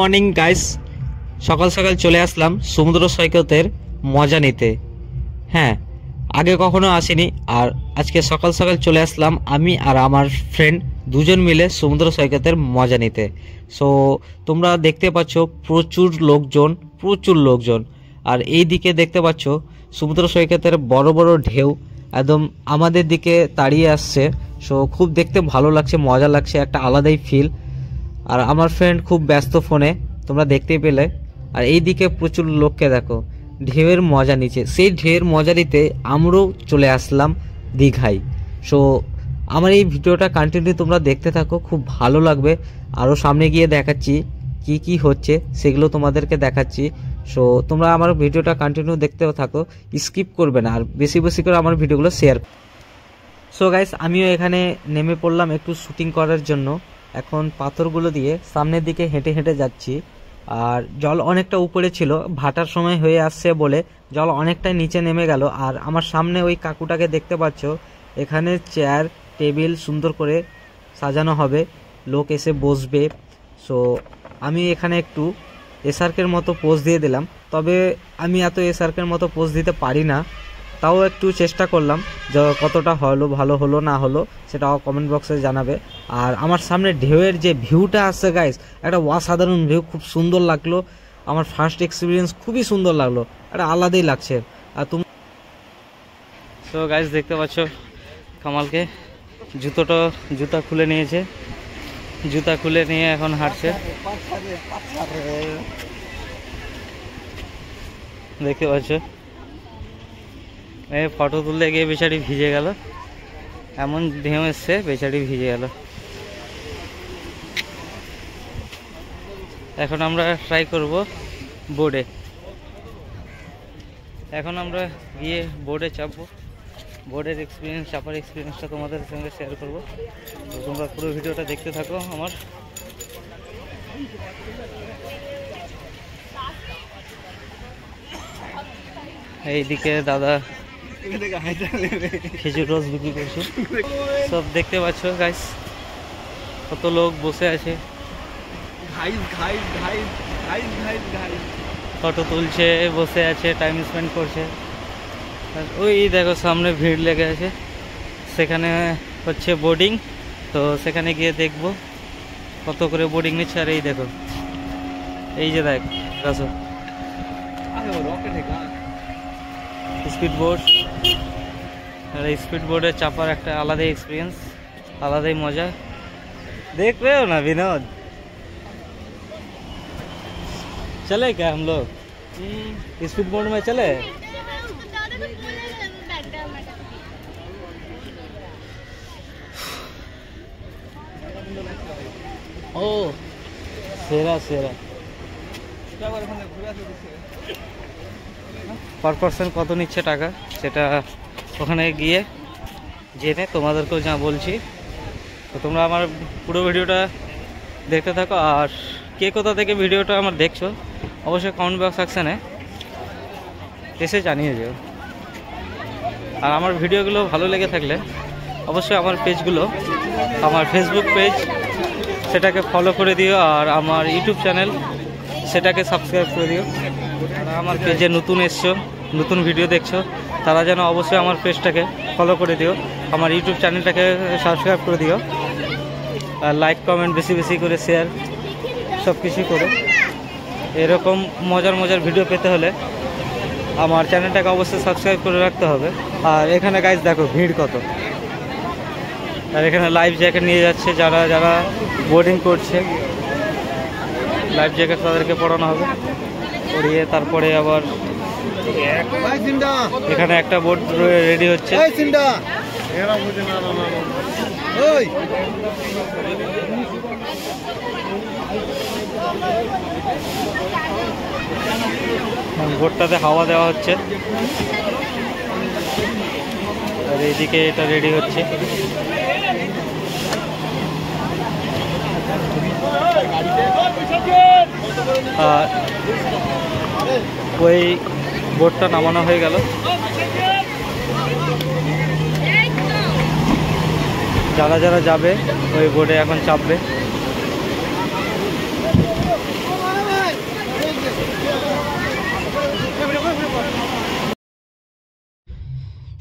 Morning guys, সকাল সকাল চলে আসলাম সমুদ্র সৈকতের মজা নিতে। হ্যাঁ, আগে কখনো আসিনি, আর আজকে সকাল সকাল চলে আসলাম আমি আর আমার ফ্রেন্ড দুজন মিলে সমুদ্র সৈকতের মজা নিতে। সো তোমরা দেখতে পাচ্ছ প্রচুর লোকজন, আর এই দিকে দেখতে পাচ্ছ সমুদ্র সৈকতের বড় বড় ঢেউ একদম আমাদের দিকে তাড়িয়ে আসছে। সো খুব দেখতে ভালো লাগছে, মজা লাগছে, একটা আলাদাই ফিল। আর আমার ফ্রেন্ড খুব ব্যস্ত ফোনে, তোমরা দেখতেই পেলে। আর এই দিকে প্রচুর লোককে দেখো ঢেউয়ের মজা নিচ্ছে। সেই ঢেউয়ের মজা নিতে আমরাও চলে আসলাম দীঘায়। সো আমার এই ভিডিওটা কন্টিনিউ তোমরা দেখতে থাকো, খুব ভালো লাগবে। আরও সামনে গিয়ে দেখাচ্ছি কি কি হচ্ছে, সেগুলো তোমাদেরকে দেখাচ্ছি। সো তোমরা আমার ভিডিওটা কন্টিনিউ দেখতেও থাকো, স্কিপ করবে না, আর বেশি বেশি করে আমার ভিডিওগুলো শেয়ার। সো গাইস, আমিও এখানে নেমে পড়লাম একটু শুটিং করার জন্য। এখন পাথরগুলো দিয়ে সামনের দিকে হেঁটে হেঁটে যাচ্ছি। আর জল অনেকটা উপরে ছিল, ভাটার সময় হয়ে আসছে বলে জল অনেকটাই নিচে নেমে গেল। আর আমার সামনে ওই কাকুটাকে দেখতে পাচ্ছ, এখানে চেয়ার টেবিল সুন্দর করে সাজানো হবে, লোক এসে বসবে। সো আমি এখানে একটু এসআরকের মতো পোজ দিয়ে দিলাম, তবে আমি এত এসআরকের মতো পোজ দিতে পারি না, তাও একটু চেষ্টা করলাম। যে কতটা হলো, ভালো হলো না হলো সেটাও কমেন্ট বক্সে জানাবে। আর আমার সামনে ঢেউয়ের যে ভিউটা আসছে গাইস, একটা অসাধারণ ভিউ, খুব সুন্দর লাগলো। আমার ফার্স্ট এক্সপিরিয়েন্স খুবই সুন্দর লাগলো, একটা আলাদাই লাগছে। আর তুমি তো গাইস দেখতে পাচ্ছ কামালকে জুতা খুলে নিয়েছে, জুতা খুলে নিয়ে এখন হাঁটছে, দেখতে পাচ্ছ। ফটো তুলতে গিয়ে বেচারি ভিজে গেল, এমন ঢেউ এসছে বেচারি ভিজে গেল। এখন আমরা ট্রাই করব বোর্ডে। এখন আমরা গিয়ে বোর্ডে চাপবো, বোর্ডের এক্সপিরিয়েন্স, চাপার এক্সপিরিয়েন্সটা তোমাদের সঙ্গে শেয়ার করব। তো তোমরা পুরো ভিডিওটা দেখতে থাকো আমার। এইদিকে দাদা খেজুর রস বিক্রি করছে, সব দেখতে পাচ্ছ গাইস, কত লোক বসে আছে, ফটো তুলছে, বসে আছে, টাইম স্পেন্ড করছে। আর ওই দেখো সামনে ভিড় লেগে আছে, সেখানে হচ্ছে বোর্ডিং। তো সেখানে গিয়ে দেখবো কত করে বোর্ডিং নিচ্ছে। আর এই দেখো, এই যে দেখ আসো স্পিড বোর্ড। আর এই স্পিড বোর্ডে চাপার একটা আলাদাই এক্सपीरियंस, আলাদাই মজা। देख रहे हो ना विनोद, चले क्या हम लोग स्पीड बोर्ड में चले? ओ सेरा सेरा पर पार्सन কত নিচ্ছে টাকা সেটা ওখানে গিয়ে জেনে তোমাদেরকেও যা বলছি। তো তোমরা আমার পুরো ভিডিওটা দেখতে থাকো। আর কে কোথা থেকে ভিডিওটা আমার দেখছো অবশ্যই কমেন্ট বক্স সেকশনে এসে জানিয়ে যেও। আর আমার ভিডিওগুলো ভালো লেগে থাকলে অবশ্যই আমার পেজগুলো, আমার ফেসবুক পেজ সেটাকে ফলো করে দিও, আর আমার ইউটিউব চ্যানেল সেটাকে সাবস্ক্রাইব করে দিও। যারা আমার পেজে নতুন এসছো, নতুন ভিডিও দেখছো, তারা যেন অবশ্যই আমার পেজটাকে ফলো করে দিও, আমার ইউটিউব চ্যানেলটাকে সাবস্ক্রাইব করে দিও। আর লাইক কমেন্ট বেশি বেশি করে শেয়ার সব কিছু করো। এরকম মজার ভিডিও পেতে হলে আমার চ্যানেলটাকে অবশ্যই সাবস্ক্রাইব করে রাখতে হবে। আর এখানে গাইজ দেখো ভিড় কত, আর এখানে লাইফ জ্যাকেট নিয়ে যাচ্ছে যারা যারা বোর্ডিং করছে, লাইফ জ্যাকেট তাদেরকে পরানো হবে, পরিয়ে তারপরে আবার এখানে একটা বোট রেডি হচ্ছে। বোটটাতে হাওয়া দেওয়া হচ্ছে, আর এইদিকে এটা রেডি হচ্ছে। আর ওই বোটটা নামানো হয়ে গেল, যারা যারা যাবে ওই বোটে এখন চাপবে।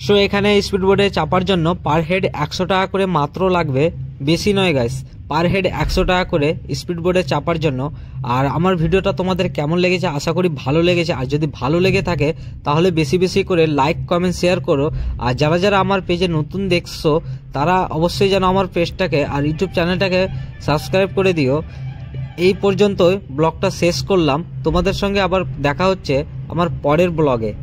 সো এখানে স্পিড বোটে চাপার জন্য পার হেড 100 টাকা করে মাত্র লাগবে, বেশি নয় গাইস, পার হেড 100 টাকা করে স্পিড বোটে চাপার জন্য। আর আমার ভিডিওটা তোমাদের কেমন লেগেছে, আশা করি ভালো লেগেছে। আর যদি ভালো লেগে থাকে তাহলে বেশি বেশি করে লাইক কমেন্ট শেয়ার করো। আর যারা যারা আমার পেজে নতুন দেখছো তারা অবশ্যই যেন আমার পেজটাকে আর ইউটিউব চ্যানেলটাকে সাবস্ক্রাইব করে দিও। এই পর্যন্তই ব্লগটা শেষ করলাম, তোমাদের সঙ্গে আবার দেখা হচ্ছে আমার পরের ব্লগে।